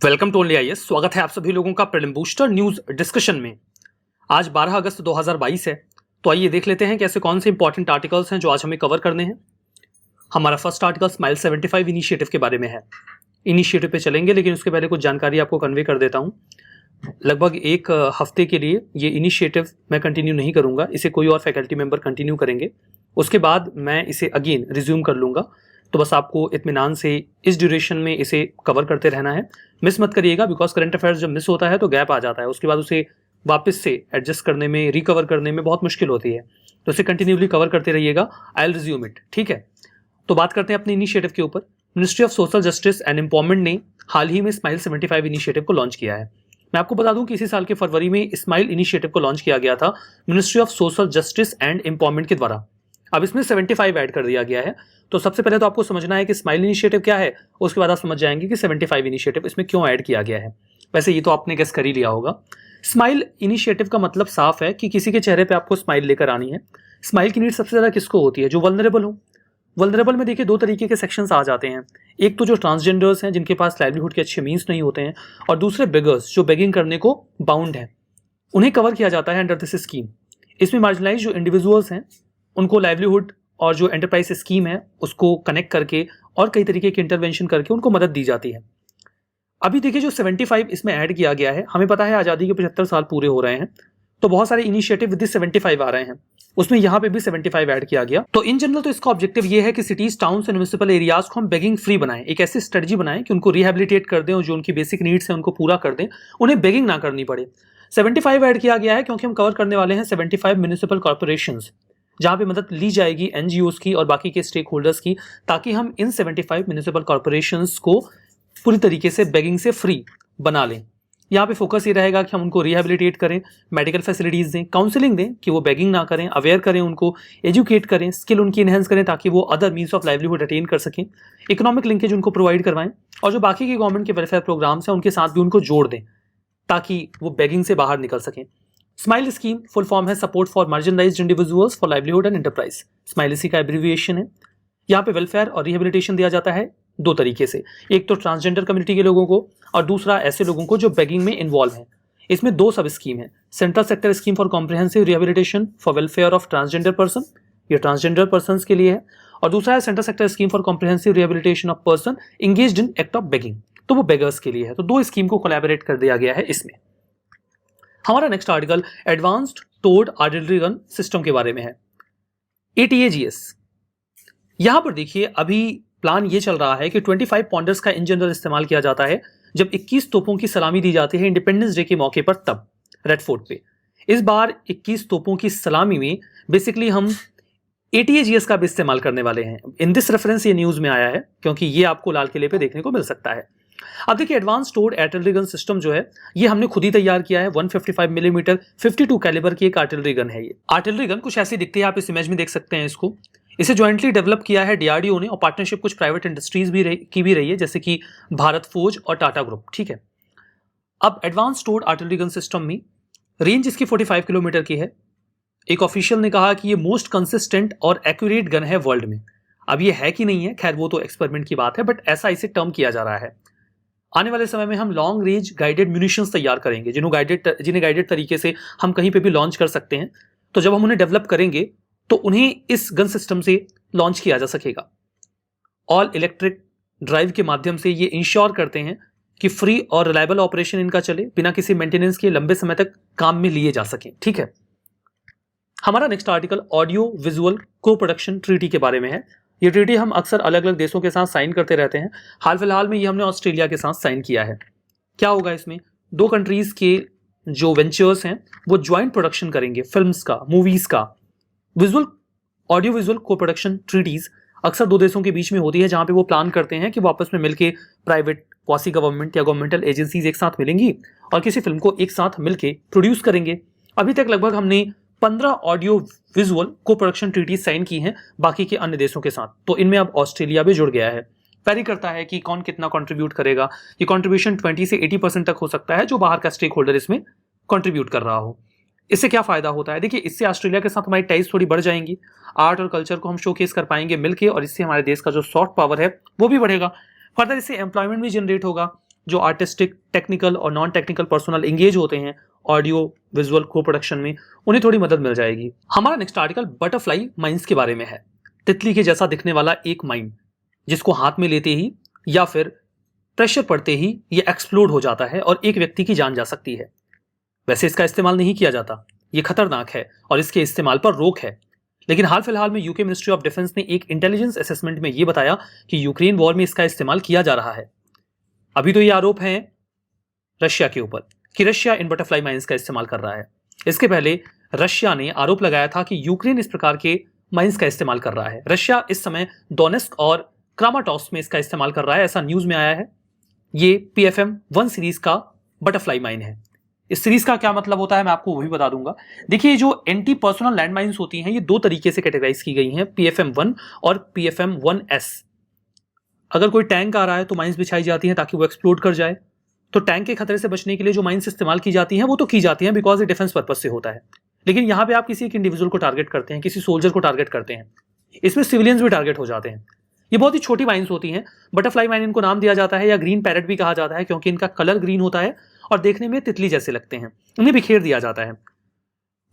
Welcome to only IAS. स्वागत है आप सभी लोगों का प्रीलिम बूस्टर न्यूज डिस्कशन में। आज 12 अगस्त 2022 है, तो आइए देख लेते हैं कि ऐसे कौन से इंपॉर्टेंट आर्टिकल्स हैं जो आज हमें कवर करने हैं। हमारा फर्स्ट आर्टिकल स्माइल 75 इनिशिएटिव के बारे में है। इनिशिएटिव पे चलेंगे, लेकिन उसके पहले कुछ जानकारी आपको कन्वे कर देता हूँ। लगभग एक हफ्ते के लिए ये इनिशिएटिव मैं कंटिन्यू नहीं करूँगा, इसे कोई और फैकल्टी मेंबर कंटिन्यू करेंगे। उसके बाद मैं इसे अगेन रिज्यूम कर लूँगा, तो बस आपको इत्मीनान से इस ड्यूरेशन में इसे कवर करते रहना है। मिस मत करिएगा, बिकॉज करंट अफेयर्स जब मिस होता है तो गैप आ जाता है, उसके बाद उसे वापस से एडजस्ट करने में, रिकवर करने में बहुत मुश्किल होती है। तो इसे कंटिन्यूली कवर करते रहिएगा। आई विल रिज्यूम इट, ठीक है। तो बात करते हैं अपने इनिशिएटिव के ऊपर। Ministry of social justice and empowerment ने हाल ही में स्माइल 75 इनिशिएटिव को लॉन्च किया है। मैं आपको बता दूं कि इसी साल के फरवरी में स्माइल इनिशिएटिव को लॉन्च किया गया था ministry of social justice and empowerment के द्वारा। अब इसमें 75 ऐड कर दिया गया है। तो सबसे पहले तो आपको समझना है कि स्माइल इनिशिएटिव क्या है, उसके बाद आप समझ जाएंगे कि 75 इनिशिएटिव इसमें क्यों ऐड किया गया है। वैसे ये तो आपने गेस कर ही लिया होगा। स्माइल इनिशिएटिव का मतलब साफ है कि किसी के चेहरे पे आपको स्माइल लेकर आनी है। स्माइल की नीड सबसे ज्यादा किसको होती है? जो वल्नरेबल हो। वल्नरेबल में देखिए दो तरीके के सेक्शंस आ जाते हैं। एक तो जो ट्रांसजेंडर्स हैं, जिनके पास लाइवलीहुड के अच्छे मीन्स नहीं होते हैं, और दूसरे बेगर्स जो बेगिंग करने को बाउंड है, उन्हें कवर किया जाता है अंडर दिस स्कीम। इसमें मार्जिनलाइज जो इंडिविजुअल्स हैं उनको लाइवलीहुड और जो एंटरप्राइज स्कीम है उसको कनेक्ट करके और कई तरीके के इंटरवेंशन करके उनको मदद दी जाती है। अभी देखिए जो 75 इसमें ऐड किया गया है, हमें पता है आज़ादी के 75 साल पूरे हो रहे हैं, तो बहुत सारे इनिशिएटिव विद 75 आ रहे हैं। उसमें यहाँ पे भी 75 ऐड किया गया। तो इन जनरल तो इसका ऑब्जेक्टिव ये है कि cities, towns and municipal areas को हम बेगिंग फ्री बनाएं। एक ऐसी स्ट्रेटजी बनाएं कि उनको रिहेबिलिटेट कर दें और जो उनकी बेसिक नीड्स हैं उनको पूरा कर दें, उन्हें बेगिंग ना करनी पड़े। 75 ऐड किया गया है क्योंकि हम कवर करने वाले हैं 75 म्युनिसिपल कॉर्पोरेशंस, जहां पे मदद ली जाएगी एनजीओस की और बाकी के स्टेक होल्डर्स की, ताकि हम इन 75 म्युनिसिपल कॉर्पोरेशंस को पूरी तरीके से बेगिंग से फ्री बना लें। यहाँ पे फोकस ये रहेगा कि हम उनको रिहेबिलिटेट करें, मेडिकल फैसिलिटीज़ दें, काउंसलिंग दें कि वो बेगिंग ना करें, अवेयर करें उनको, एजुकेट करें, स्किल उनकी इन्हेंस करें ताकि वो other means of livelihood attain कर सकें, इकोनॉमिक लिंकेज उनको प्रोवाइड करवाएं, और जो बाकी के गवर्नमेंट के वेलफेयर प्रोग्राम्स हैं उनके साथ भी उनको जोड़ दें ताकि वो बेगिंग से बाहर निकल सकें। स्माइल स्कीम फुल फॉर्म है support for marginalised individuals for livelihood and enterprise. Smile इसी का एब्रिविएशन है। यहाँ पे वेलफेयर और रिहेबिलिटेशन दिया जाता है दो तरीके से, एक तो ट्रांसजेंडर कम्युनिटी के लोगों को और दूसरा ऐसे लोगों को जो बेगिंग में इन्वॉल्व हैं। इसमें दो सब स्कीम है। Central sector scheme for comprehensive rehabilitation for welfare of transgender person, ये ट्रांसजेंडर पर्सन के लिए है, और दूसरा है central sector scheme for comprehensive rehabilitation of person engaged in act of begging, तो वो बेगर्स के लिए है। तो दो स्कीम को कोलैबोरेट कर दिया गया है इसमें। हमारा नेक्स्ट आर्टिकल एडवांस्ड टोर्ड आर्टिलरी गन सिस्टम के बारे में है, ATAGS। यहां पर देखिए अभी प्लान ये चल रहा है कि 25 पॉन्डर्स का इन जनरल इस्तेमाल किया जाता है जब 21 तोपों की सलामी दी जाती है इंडिपेंडेंस डे के मौके पर, तब रेड फोर्ट पे। इस बार 21 तोपों की सलामी में बेसिकली हम ATAGS का भी इस्तेमाल करने वाले हैं। इन दिस रेफरेंस ये न्यूज में आया है क्योंकि ये आपको लाल किले पे देखने को मिल सकता है। अब देखिए एडवांस टोर्ड आर्टिलरी गन सिस्टम जो है ये हमने खुद ही तैयार किया है। 155 मिलीमीटर 52 कैलिबर की एक आर्टिलरी गन है। ये आर्टिलरी गन कुछ ऐसी दिखती है, आप इस इमेज में देख सकते हैं इसको। इसे ज्वाइंटली डेवलप किया है DRDO ने, और पार्टनरशिप कुछ प्राइवेट इंडस्ट्रीज की भी रही है, जैसे कि भारत फौज और टाटा ग्रुप, ठीक है। अब एडवांस टोर्ड आर्टिलरी गन सिस्टम में रेंज इसकी 45 किलोमीटर की है। एक ऑफिशियल ने कहा कि ये मोस्ट कंसिस्टेंट और एक्यूरेट गन है वर्ल्ड में। अब ये है कि नहीं है, खैर वो तो एक्सपेरिमेंट की बात है, बट ऐसा इसे टर्म किया जा रहा है। आने वाले समय में हम लॉन्ग रेंज गाइडेड म्यूनिशंस तैयार करेंगे, जिन्हें गाइडेड तरीके से हम कहीं पे भी लॉन्च कर सकते हैं। तो जब हम उन्हें डेवलप करेंगे तो उन्हें इस गन सिस्टम से लॉन्च किया जा सकेगा। ऑल इलेक्ट्रिक ड्राइव के माध्यम से ये इंश्योर करते हैं कि फ्री और रिलायबल ऑपरेशन इनका चले, बिना किसी मेंटेनेंस के लंबे समय तक काम में लिए जा सकें, ठीक है। हमारा next article audio visual co production treaty के बारे में है। ये ट्रीटी हम अक्सर अलग अलग देशों के साथ साइन करते रहते हैं। हाल फिलहाल में ये हमने ऑस्ट्रेलिया के साथ साइन किया है। क्या होगा इसमें? दो कंट्रीज के जो वेंचर्स हैं वो ज्वाइंट प्रोडक्शन करेंगे, फिल्म्स का, मूवीज का। Audio visual co production treaties अक्सर दो देशों के बीच में होती है, जहां पे वो प्लान करते हैं कि वो आपस में मिलके प्राइवेट, क्वासी गवर्नमेंट या गवर्नमेंटल एजेंसीज एक साथ मिलेंगी और किसी फिल्म को एक साथ मिलके प्रोड्यूस करेंगे। अभी तक लगभग हमने 15 audio visual co production treaties sign की हैं बाकी के अन्य देशों के साथ। तो इनमें अब ऑस्ट्रेलिया भी जुड़ गया है। वेरी करता है कि कौन कितना कंट्रीब्यूट करेगा। ये कंट्रीब्यूशन 20 से 80% तक हो सकता है, जो बाहर का स्टेक होल्डर इसमें कंट्रीब्यूट कर रहा हो। इससे क्या फायदा होता है? देखिए, इससे ऑस्ट्रेलिया के साथ हमारी टाइज थोड़ी बढ़ जाएंगी, आर्ट और कल्चर को हम शोकेस कर पाएंगे मिलके, और इससे हमारे देश का जो सॉफ्ट पावर है वो भी बढ़ेगा। फर्दर इससे एम्प्लॉयमेंट भी जनरेट होगा। जो आर्टिस्टिक, टेक्निकल और नॉन टेक्निकल पर्सनल एंगेज होते हैं ऑडियो विजुअल को प्रोडक्शन में, उन्हें थोड़ी मदद मिल जाएगी। हमारा नेक्स्ट आर्टिकल बटरफ्लाई माइंस के बारे में है। तितली के जैसा दिखने वाला एक माइन जिसको हाथ में लेते ही या फिर प्रेशर पड़ते ही ये एक्सप्लोड हो जाता है और एक व्यक्ति की जान जा सकती है। वैसे इसका इस्तेमाल नहीं किया जाता, ये खतरनाक है और इसके इस्तेमाल पर रोक है। लेकिन हाल फिलहाल में यूके मिनिस्ट्री ऑफ डिफेंस ने एक इंटेलिजेंस असेसमेंट में ये बताया कि यूक्रेन वॉर में इसका इस्तेमाल किया जा रहा है। अभी तो ये आरोप है रशिया के ऊपर कि रशिया इन बटरफ्लाई माइंस का इस्तेमाल कर रहा है। इसके पहले रशिया ने आरोप लगाया था कि यूक्रेन इस प्रकार के माइंस का इस्तेमाल कर रहा है। रशिया इस समय डोनेस्क और क्रामाटोर्स्क में इसका इस्तेमाल कर रहा है, ऐसा न्यूज में आया है। ये PFM-1 सीरीज का बटरफ्लाई माइन है। इस सीरीज का क्या मतलब होता है मैं आपको वो भी बता दूंगा। देखिए, जो एंटी पर्सनल लैंड माइन्स होती हैं ये दो तरीके से कैटेगराइज की गई हैं, PFM-1 और PFM-1S। अगर कोई टैंक आ रहा है तो माइंस बिछाई जाती हैं ताकि वो एक्सप्लोड कर जाए। तो टैंक के खतरे से बचने के लिए जो माइंस इस्तेमाल की जाती हैं वो तो की जाती हैं बिकॉज ये डिफेंस पर्पज से होता है। लेकिन यहाँ पे आप किसी एक इंडिविजुअल को टारगेट करते हैं, किसी सोल्जर को टारगेट करते हैं, इसमें सिविलियंस भी टारगेट हो जाते हैं। ये बहुत ही छोटी माइंस होती हैं। बटरफ्लाई माइन इनको नाम दिया जाता है या ग्रीन पैरेट भी कहा जाता है क्योंकि इनका कलर ग्रीन होता है और देखने में तितली जैसे लगते हैं। इन्हें बिखेर दिया जाता है।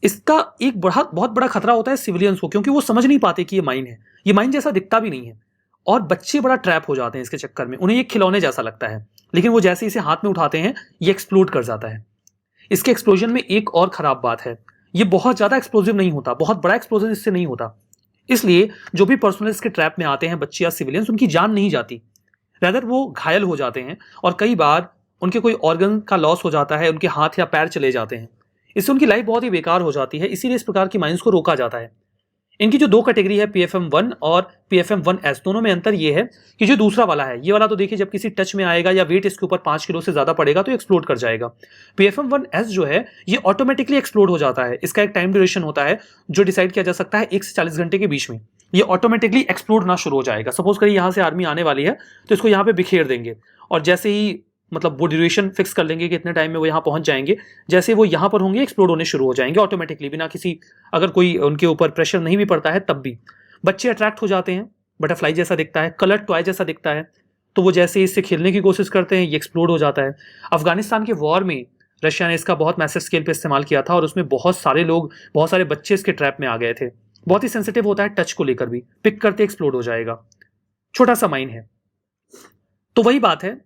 इसका एक बहुत बड़ा खतरा होता है सिविलियंस को, क्योंकि वो समझ नहीं पाते कि ये माइन है। ये माइन जैसा दिखता भी नहीं है और बच्चे बड़ा ट्रैप हो जाते हैं इसके चक्कर में। उन्हें ये खिलौने जैसा लगता है, लेकिन वो जैसे इसे हाथ में उठाते हैं ये एक्सप्लोड कर जाता है। इसके एक्सप्लोजन में एक और खराब बात है, ये बहुत ज्यादा एक्सप्लोजिव नहीं होता, बहुत बड़ा एक्सप्लोजन इससे नहीं होता। इसलिए जो भी पर्सनल इसके ट्रैप में आते हैं, बच्चे या सिविलियंस, उनकी जान नहीं जाती, रादर वो घायल हो जाते हैं और कई बार उनके कोई ऑर्गन का लॉस हो जाता है, उनके हाथ या पैर चले जाते हैं। इससे उनकी लाइफ बहुत ही बेकार हो जाती है। इसीलिए इस प्रकार की माइंस को रोका जाता है। इनकी जो दो कैटेगरी है PFM-1 और PFM-1S, दोनों में अंतर ये है कि जो दूसरा वाला है, ये वाला तो देखिए जब किसी टच में आएगा या वेट इसके ऊपर 5 किलो से ज्यादा पड़ेगा तो एक्सप्लोड कर जाएगा। PFM-1S जो है ये ऑटोमेटिकली एक्सप्लोड हो जाता है। इसका एक टाइम ड्यूरेशन होता है जो डिसाइड किया जा सकता है 1 से 40 घंटे के बीच में ये ऑटोमेटिकली एक्सप्लोड ना शुरू हो जाएगा। सपोज करिए यहाँ से आर्मी आने वाली है तो इसको यहाँ पे बिखेर देंगे और जैसे ही मतलब वो ड्यूरेशन फिक्स कर लेंगे कि इतने टाइम में वो यहाँ पहुंच जाएंगे, जैसे वो यहाँ पर होंगे एक्सप्लोड होने शुरू हो जाएंगे ऑटोमेटिकली, बिना किसी अगर कोई उनके ऊपर प्रेशर नहीं भी पड़ता है तब भी। बच्चे अट्रैक्ट हो जाते हैं, बटरफ्लाई जैसा दिखता है, कलर टॉय जैसा दिखता है, तो वो जैसे इससे खेलने की कोशिश करते हैं ये एक्सप्लोड हो जाता है। अफगानिस्तान के वॉर में रशिया ने इसका बहुत मैसिव स्केल पर इस्तेमाल किया था और उसमें बहुत सारे लोग, बहुत सारे बच्चे इसके ट्रैप में आ गए थे। बहुत ही सेंसिटिव होता है टच को लेकर भी, पिक करते एक्सप्लोड हो जाएगा। छोटा सा माइन है। तो वही बात है,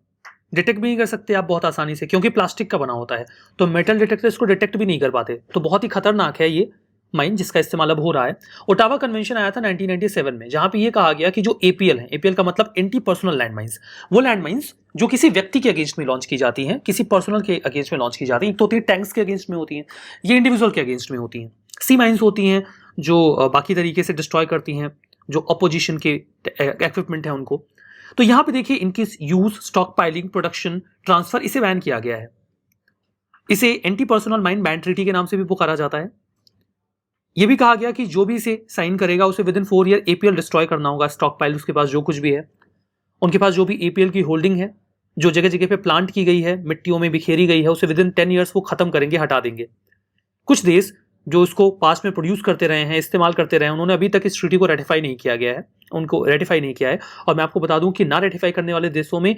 डिटेक्ट भी नहीं कर सकते आप बहुत आसानी से क्योंकि प्लास्टिक का बना होता है, तो मेटल डिटेक्टर इसको डिटेक्ट भी नहीं कर पाते। तो बहुत ही खतरनाक है ये माइन जिसका इस्तेमाल अब हो रहा है। ओटावा कन्वेंशन आया था 1997 में, जहां पे ये कहा गया कि जो APL है, APL का मतलब एंटी पर्सनल लैंड माइंस, वो लैंड माइंस जो किसी व्यक्ति के अगेंस्ट में लॉन्च की जाती हैं, किसी पर्सनल के अगेंस्ट में लॉन्च की जाती है, तो होती है टैंक्स के अगेंस्ट में होती हैं, ये इंडिविजुअल के अगेंस्ट में होती हैं। सी माइंस होती हैं जो बाकी तरीके से डिस्ट्रॉय करती हैं, जो अपोजिशन के इक्विपमेंट है उनको। तो यहां पे देखिए इनकी use, stock piling, production, transfer, इसे बैन किया गया है। इसे anti personal mine ban treaty के नाम से भी पुकारा जाता है। यह भी कहा गया कि जो भी इसे साइन करेगा उसे with in 4 year APL destroy करना होगा। स्टॉक पाइल, उसके पास जो कुछ भी है, उनके पास जो भी APL की होल्डिंग है, जो जगह जगह पे प्लांट की गई है, मिट्टियों में बिखेरी गई है, उसे विद इन 10 ईयर्स वो खत्म करेंगे, हटा देंगे। कुछ देश जो इसको पास में प्रोड्यूस करते रहे हैं, इस्तेमाल करते रहे हैं, उन्होंने अभी तक इस ट्रीटी को रेटिफाई नहीं किया गया है, उनको रेटिफाई नहीं किया है। और मैं आपको बता दूं कि ना रेटिफाई करने वाले देशों में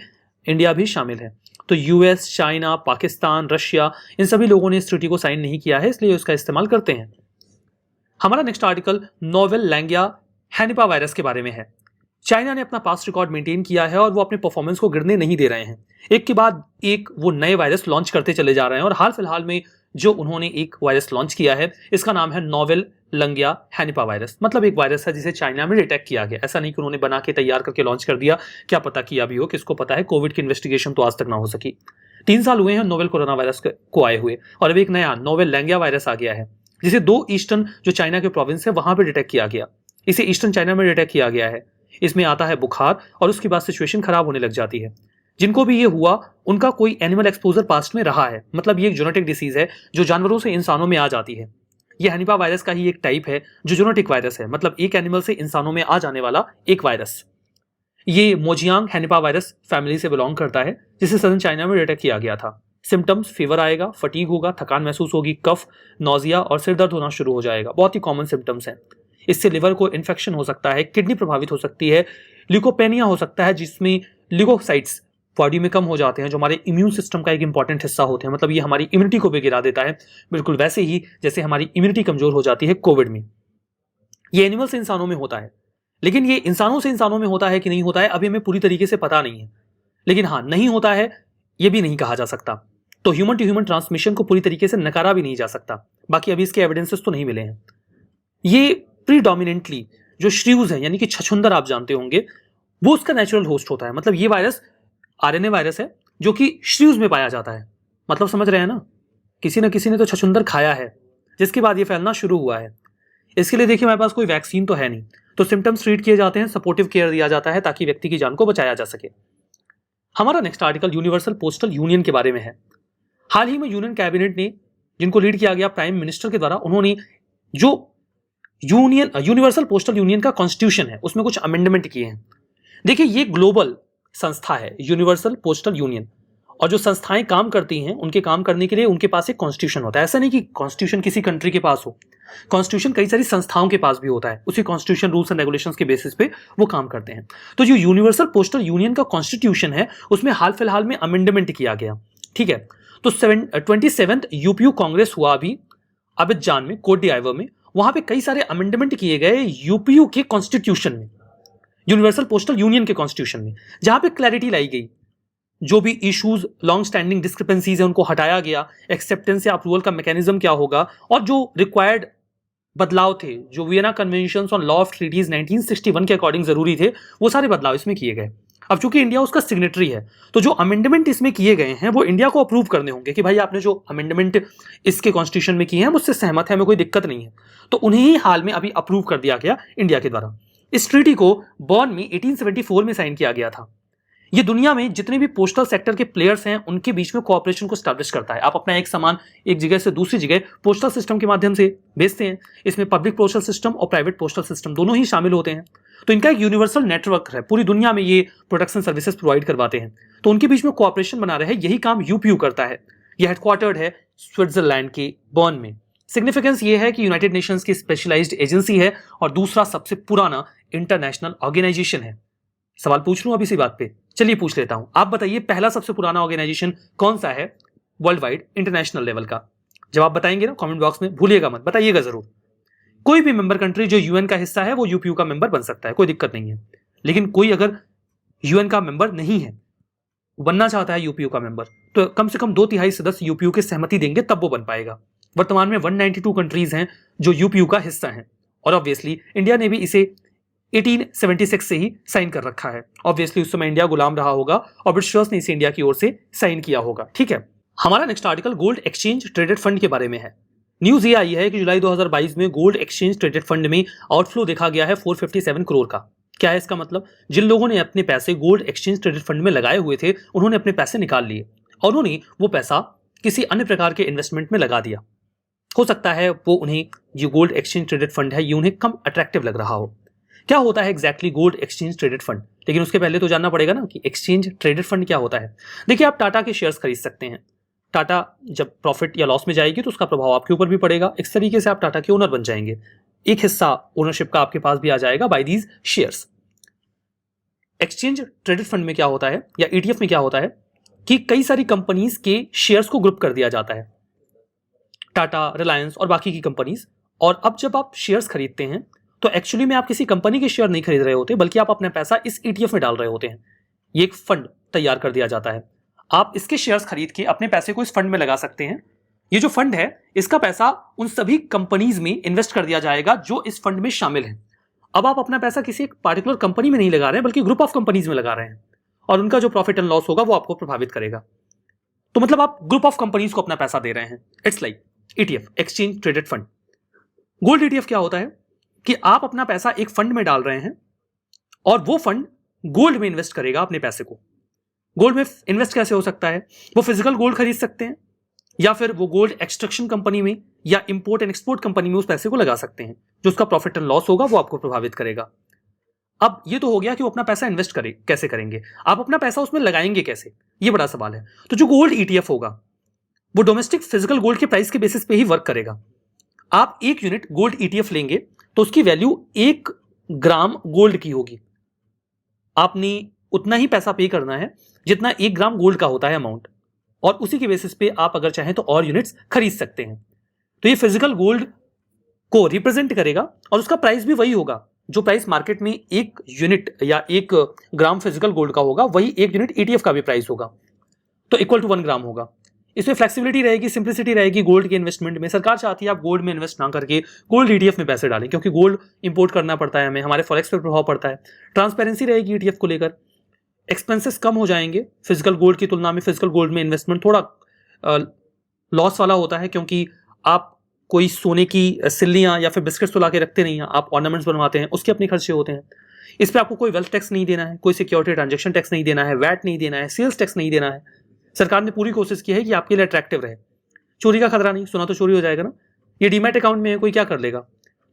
इंडिया भी शामिल है। तो US, चाइना, पाकिस्तान, रशिया, इन सभी लोगों ने इस ट्रीटी को साइन नहीं किया है, इसलिए उसका इस्तेमाल करते हैं। हमारा नेक्स्ट आर्टिकल नोवेल लैंगिया हैनिपा वायरस के बारे में है। चाइना ने अपना पास्ट रिकॉर्ड मेंटेन किया है और वो अपने परफॉर्मेंस को गिरने नहीं दे रहे हैं। एक के बाद एक वो नए वायरस लॉन्च करते चले जा रहे हैं और हाल फिलहाल में जो उन्होंने एक वायरस लॉन्च किया है, इसका नाम है नोवेल लंगिया हैनिपा वायरस। मतलब एक वायरस है जिसे चाइना में डिटेक्ट किया गया। ऐसा नहीं कि उन्होंने बना के तैयार करके लॉन्च कर दिया, क्या पता किया भी हो, किसको पता है। कोविड की इन्वेस्टिगेशन तो आज तक ना हो सकी। 3 साल हुए हैं नोवेल कोरोना वायरस को आए हुए और अब एक नया नोवेल लैंगिया वायरस आ गया है, जिसे 2 ईस्टर्न जो चाइना के प्रोविंस है वहां पर डिटेक्ट किया गया। इसे ईस्टर्न चाइना में डिटेक्ट किया गया है। इसमें आता है बुखार और उसके बाद सिचुएशन खराब होने लग जाती है। जिनको भी ये हुआ उनका कोई एनिमल एक्सपोजर पास्ट में रहा है, मतलब ये एक जेनेटिक डिसीज है जो जानवरों से इंसानों में आ जाती है। ये हैनिपा वायरस का ही एक टाइप है जो जेनेटिक वायरस है, मतलब एक एनिमल से इंसानों में आ जाने वाला एक वायरस। ये मोजियांग हैनिपा वायरस फैमिली से बिलोंग करता है, जिसे सदर्न चाइना में डिटेक्ट किया गया था। सिम्टम्स, फीवर आएगा, फटीग होगा, थकान महसूस होगी, कफ, नोजिया और सिर दर्द होना शुरू हो जाएगा। बहुत ही कॉमन सिम्टम्स हैं। इससे लिवर को इन्फेक्शन हो सकता है, किडनी प्रभावित हो सकती है, ल्यूकोपेनिया हो सकता है जिसमें ल्यूकोसाइट्स बॉडी में कम हो जाते हैं, जो हमारे इम्यून सिस्टम का एक इंपॉर्टेंट हिस्सा होते हैं, मतलब ये हमारी इम्यूनिटी को भी गिरा देता है, बिल्कुल वैसे ही जैसे हमारी इम्यूनिटी कमजोर हो जाती है कोविड में। ये एनिमल से इंसानों में होता है, लेकिन ये इंसानों से इंसानों में होता है कि नहीं होता है अभी हमें पूरी तरीके से पता नहीं है, लेकिन हाँ नहीं होता है ये भी नहीं कहा जा सकता। तो ह्यूमन टू ह्यूमन ट्रांसमिशन को पूरी तरीके से नकारा भी नहीं जा सकता, बाकी अभी इसके एविडेंसेस तो नहीं मिले हैं। ये प्रीडोमिनेंटली जो श्रीव्स है यानी कि छछूंदर आप जानते होंगे, वो उसका नेचुरल होस्ट होता है। मतलब ये वायरस आरएनए वायरस है जो कि श्रीव्स में पाया जाता है। मतलब समझ रहे हैं ना, किसी न किसी ने तो छछूंदर खाया है जिसके बाद ये फैलना शुरू हुआ है। इसके लिए देखिए हमारे पास कोई वैक्सीन तो है नहीं, तो सिम्टम्स ट्रीट किए जाते हैं, सपोर्टिव केयर दिया जाता है ताकि व्यक्ति की जान को बचाया जा सके। हमारा next article universal postal union के बारे में है। हाल ही में यूनियन कैबिनेट ने, जिनको लीड किया गया प्राइम मिनिस्टर के द्वारा, उन्होंने जो यूनिवर्सल पोस्टल यूनियन का कॉन्स्टिट्यूशन है उसमें कुछ अमेंडमेंट किए हैं। देखिए ये ग्लोबल संस्था है यूनिवर्सल पोस्टल यूनियन, और जो संस्थाएं काम करती हैं उनके काम करने के लिए उनके पास एक कॉन्स्टिट्यूशन होता है। ऐसा नहीं कि कॉन्स्टिट्यूशन किसी कंट्री के पास हो, कॉन्स्टिट्यूशन कई सारी संस्थाओं के पास भी होता है, उसी कॉन्स्टिट्यूशन रूल्स एंड रेगुलेशंस के बेसिस पे वो काम करते हैं। तो जो यूनिवर्सल पोस्टल यूनियन का कॉन्स्टिट्यूशन है उसमें हाल फिलहाल में अमेंडमेंट किया गया, ठीक है। तो 27th यूपीयू कांग्रेस हुआ अभी अबिजान में, कोट डिआइवर में, वहां पे कई सारे अमेंडमेंट किए गए यूपीयू के कॉन्स्टिट्यूशन में, यूनिवर्सल पोस्टल यूनियन के कॉन्स्टिट्यूशन में, जहां पे क्लैरिटी लाई गई। जो भी इश्यूज, लॉन्ग स्टैंडिंग डिस्क्रिपेंसीज है उनको हटाया गया, एक्सेप्टेंस या अप्रूवल का मैकेनिज्म क्या होगा, और जो रिक्वायर्ड बदलाव थे, जो Vienna conventions on law of treaties 1961 के अकॉर्डिंग जरूरी थे, वो सारे बदलाव इसमें किए गए। अब चूंकि इंडिया उसका सिग्नेटरी है, तो जो अमेंडमेंट इसमें किए गए हैं वो इंडिया को अप्रूव करने होंगे कि भाई आपने जो अमेंडमेंट इसके कॉन्स्टिट्यूशन में किए हैं मुझसे सहमत है, हमें कोई दिक्कत नहीं है। तो उन्हें ही हाल में अभी अप्रूव कर दिया गया इंडिया के द्वारा। इस ट्रीटी को बॉन में 1874 में साइन किया गया था। ये दुनिया में जितने भी पोस्टल सेक्टर के प्लेयर्स हैं उनके बीच में कोऑपरेशन को स्टैब्लिश करता है। आप अपना एक सामान एक जगह से दूसरी जगह पोस्टल सिस्टम के माध्यम से भेजते हैं। इसमें पब्लिक पोस्टल सिस्टम और प्राइवेट पोस्टल सिस्टम दोनों ही शामिल होते हैं। तो इनका एक यूनिवर्सल नेटवर्क है, पूरी दुनिया में ये प्रोडक्शन सर्विसेज प्रोवाइड करवाते हैं। तो उनके बीच में कोऑपरेशन बना रहे, यही काम यूपीयू करता है। यह हेडक्वार्टर्ड है स्विट्जरलैंड के बॉन में। सिग्निफिकेंस ये है कि यूनाइटेड नेशंस की स्पेशलाइज्ड एजेंसी है और दूसरा सबसे पुराना इंटरनेशनल ऑर्गेनाइजेशन है। सवाल पूछ लूं अब इसी बात पे, चलिए पूछ लेता हूं। आप बताइए पहला सबसे पुराना ऑर्गेनाइजेशन कौन सा है वर्ल्ड वाइड इंटरनेशनल लेवल का? जवाब बताएंगे ना कमेंट बॉक्स में, भूलिएगा मत, बताइएगा जरूर। कोई भी मेंबर कंट्री जो यूएन का हिस्सा है वो यूपीयू का मेंबर बन सकता है, कोई दिक्कत नहीं है। लेकिन कोई अगर यूएन का मेंबर नहीं है, बनना चाहता है यूपीयू का मेंबर, तो कम से कम 2/3 सदस्य यूपीयू के सहमति देंगे तब वो बन पाएगा। वर्तमान में 192 कंट्रीज हैं जो यूपीयू का हिस्सा हैं, और ऑब्वियसली इंडिया ने भी इसे 1876 से ही साइन कर रखा है। ऑब्वियसली उस समय इंडिया गुलाम रहा होगा और ब्रिटिशर्स ने इसे इंडिया की ओर से साइन किया होगा, ठीक है। हमारा next article gold exchange traded fund के बारे में है। न्यूज ये आई है कि जुलाई 2022 में गोल्ड एक्सचेंज ट्रेडेड फंड में आउटफ्लो देखा गया है 457 करोड़ का। क्या है इसका मतलब? जिन लोगों ने अपने पैसे गोल्ड एक्सचेंज ट्रेडेड फंड में लगाए हुए थे उन्होंने अपने पैसे निकाल लिए और उन्होंने वो पैसा किसी अन्य प्रकार के इन्वेस्टमेंट में लगा दिया। हो सकता है वो उन्हें जो गोल्ड एक्सचेंज ट्रेडेड फंड है ये उन्हें कम अट्रैक्टिव लग रहा हो। क्या होता है exactly gold exchange traded fund? लेकिन उसके पहले तो जानना पड़ेगा ना कि एक्सचेंज ट्रेडेड फंड क्या होता है। देखिए आप टाटा के शेयर्स खरीद सकते हैं। टाटा जब प्रॉफिट या लॉस में जाएगी तो उसका प्रभाव आपके ऊपर भी पड़ेगा। इस तरीके से आप टाटा के ओनर बन जाएंगे, एक हिस्सा ओनरशिप का आपके पास भी आ जाएगा by these shares. Exchange traded fund में क्या होता है या ईटीएफ में क्या होता है कि कई सारी कंपनीज के शेयर्स को ग्रुप कर दिया जाता है, टाटा, रिलायंस और बाकी की कंपनीज। और अब जब आप शेयर्स खरीदते हैं तो एक्चुअली में आप किसी कंपनी के शेयर नहीं खरीद रहे होते, बल्कि आप अपना पैसा इस ईटीएफ में डाल रहे होते हैं। ये एक फंड तैयार कर दिया जाता है, आप इसके शेयर्स खरीद के अपने पैसे को इस फंड में लगा सकते हैं। ये जो फंड है इसका पैसा उन सभी कंपनीज में इन्वेस्ट कर दिया जाएगा जो इस फंड में शामिल हैं। अब आप अपना पैसा किसी एक पार्टिकुलर कंपनी में नहीं लगा रहे हैं, बल्कि ग्रुप ऑफ कंपनीज में लगा रहे हैं, और उनका जो प्रॉफिट एंड लॉस होगा वो आपको प्रभावित करेगा। तो मतलब आप ग्रुप ऑफ कंपनीज को अपना पैसा दे रहे हैं। It's like ETF, exchange traded fund. Gold ETF क्या होता है कि आप अपना पैसा एक फंड में डाल रहे हैं और वो फंड गोल्ड में इन्वेस्ट करेगा अपने पैसे को। गोल्ड में इन्वेस्ट कैसे हो सकता है? वो फिजिकल गोल्ड खरीद सकते हैं या फिर वो गोल्ड एक्सट्रैक्शन कंपनी में या इंपोर्ट एंड एक्सपोर्ट कंपनी में उस पैसे को लगा सकते हैं। जो उसका प्रॉफिट एंड लॉस होगा वो आपको प्रभावित करेगा। अब ये तो हो गया कि वो अपना पैसा इन्वेस्ट कैसे करेंगे, आप अपना पैसा उसमें लगाएंगे कैसे, ये बड़ा सवाल है। तो जो गोल्ड ईटीएफ होगा वो डोमेस्टिक फिजिकल गोल्ड के प्राइस के बेसिस पे ही वर्क करेगा। आप 1 यूनिट गोल्ड ईटीएफ लेंगे तो उसकी वैल्यू 1 ग्राम गोल्ड की होगी। आपने उतना ही पैसा पे करना है जितना 1 ग्राम गोल्ड का होता है अमाउंट, और उसी के बेसिस पे आप अगर चाहें तो और यूनिट्स खरीद सकते हैं। तो ये फिजिकल गोल्ड को रिप्रेजेंट करेगा और उसका प्राइस भी वही होगा जो प्राइस मार्केट में 1 यूनिट या 1 ग्राम फिजिकल गोल्ड का होगा, वही 1 यूनिट ETF का भी प्राइस होगा, तो इक्वल टू 1 ग्राम होगा। इसमें फ्लेक्सिबिलिटी रहेगी, सिंप्लिसिटी रहेगी गोल्ड के इन्वेस्टमेंट में। सरकार चाहती है आप गोल्ड में इन्वेस्ट ना करके गोल्ड ETF में पैसे डालें, क्योंकि गोल्ड इंपोर्ट करना पड़ता है हमें, हमारे फॉरेक्स पर प्रभाव पड़ता है। ट्रांसपेरेंसी रहेगी ETF को लेकर, एक्सपेंसेस कम हो जाएंगे फिजिकल गोल्ड की तुलना में। फिजिकल गोल्ड में इन्वेस्टमेंट थोड़ा लॉस वाला होता है, क्योंकि आप कोई सोने की सिल्लियाँ या फिर बिस्किट्स तो ला के रखते नहीं हैं, आप ऑर्नामेंट्स बनवाते हैं, उसके अपने खर्चे होते हैं। इस पर आपको कोई वेल्थ टैक्स नहीं देना है, कोई सिक्योरिटी ट्रांजेक्शन टैक्स नहीं देना है, वैट नहीं देना है, सेल्स टैक्स नहीं देना है। सरकार ने पूरी कोशिश की है कि आपके लिए अट्रैक्टिव रहे, चोरी का खतरा नहीं। सोना तो चोरी हो जाएगा ना, ये डीमैट अकाउंट में है, कोई क्या कर लेगा।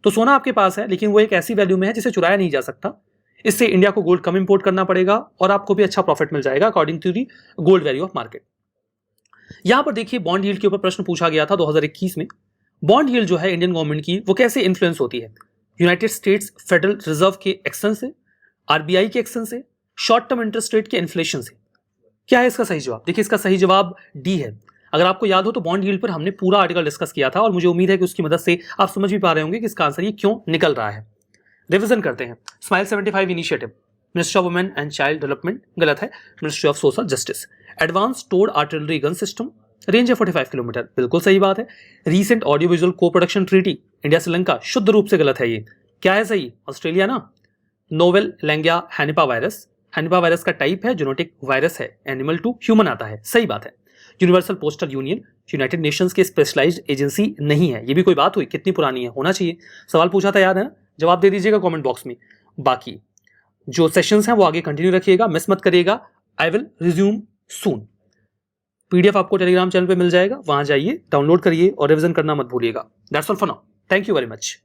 तो सोना आपके पास है, लेकिन वो एक ऐसी वैल्यू में है जिसे चुराया नहीं जा सकता। इससे इंडिया को गोल्ड कम इंपोर्ट करना पड़ेगा और आपको भी अच्छा प्रॉफिट मिल जाएगा according to the gold value of market. यहां पर देखिए बॉन्ड यील्ड के ऊपर प्रश्न पूछा गया था 2021 में। बॉन्ड यील्ड जो है इंडियन गवर्नमेंट की, वो कैसे इन्फ्लुएंस होती है? यूनाइटेड स्टेट्स फेडरल रिजर्व के एक्शन से, RBI के एक्शन से, शॉर्ट टर्म इंटरेस्ट रेट के इन्फ्लेशन से। क्या है इसका सही जवाब? देखिए इसका सही जवाब डी है। अगर आपको याद हो तो बॉन्ड यील्ड पर हमने पूरा आर्टिकल डिस्कस किया था और मुझे उम्मीद है कि उसकी मदद से आप समझ भी पा रहे होंगे कि इसका आंसर ये क्यों निकल रहा है। रिवीजन करते हैं। Smile 75 initiative, ministry of women and child development, गलत है, ministry of social justice. Advance towed artillery gun system, range है 45 किलोमीटर, बिल्कुल सही बात है। Recent audio visual co production treaty India Sri Lanka, शुद्ध रूप से गलत है ये। क्या है सही? ऑस्ट्रेलिया ना। नोवेल लैंगिया हैनिपा वायरस, हैनिपा वायरस का टाइप है, जेनेटिक वायरस है, एनिमल टू ह्यूमन आता है, सही बात है। Universal postal union United Nations की स्पेशलाइज्ड एजेंसी नहीं है, ये भी कोई बात हुई? कितनी पुरानी है, होना चाहिए। सवाल पूछा था, याद है ना? जवाब दे दीजिएगा कमेंट बॉक्स में। बाकी जो सेशंस हैं वो आगे कंटिन्यू रखिएगा, मिस मत करिएगा। I will resume soon. PDF आपको टेलीग्राम चैनल पे मिल जाएगा, वहां जाइए, डाउनलोड करिए और रिवीजन करना मत भूलिएगा। That's all for now, thank you very much.